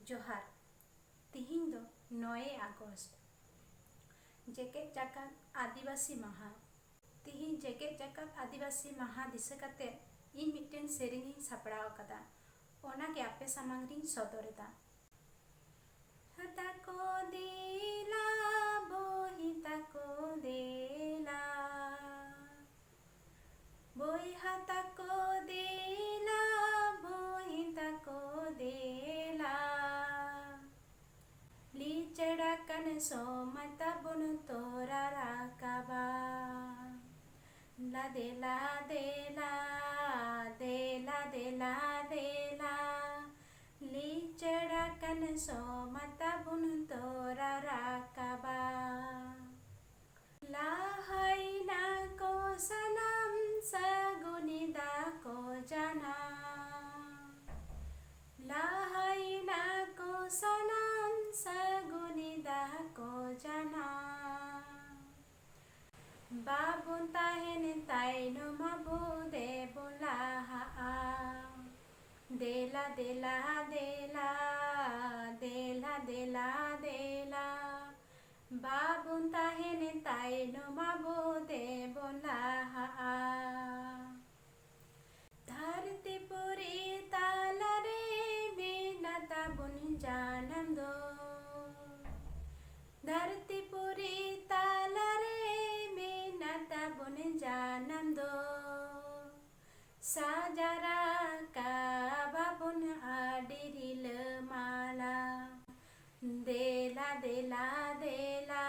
जोहार तिहिन दो 9 August jacket जाकात आदिवासी माहा तिहिन जेकेट जाकात आदिवासी माहा दिशा काते इन मिट्टेन सेरेनी सापड़ाव कदा ओना के आपे सामांग रिन सदरेदा हता को देला बोहिता को देला बोई हता को देला बोहिता को देला लीचड़ाकन सोमता बुन तोरा राकाबा ला देला देला देला देला देला लीचड़ाकन सोमता बुन तोरा राकाबा ला हाइना को सलाम सगुनिदा को जाना ला हाइना को सलाम सगुनिदा को जाना बाबुन ताहेन ताइनो माबू दे बोला हा देला देला देला देला देला देला बाबुन ताहेन ताइनो माबू दे बोला हा धरती पुरी ताला रे बिनाता बुन जानम दो धरती पुरी ताला रे बिनाता बुन जानम दो साजरा का बाबुन आडिरिल माला देला देला देला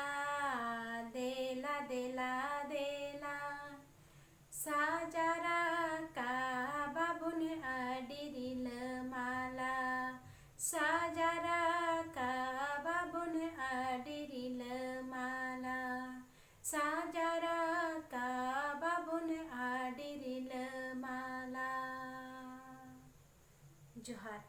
देला देला देला साजरा का बाबुन आडिरिल माला साजरा का बाबुन आडिरिल माला साजरा का बाबुन आडिरिल माला जोहार।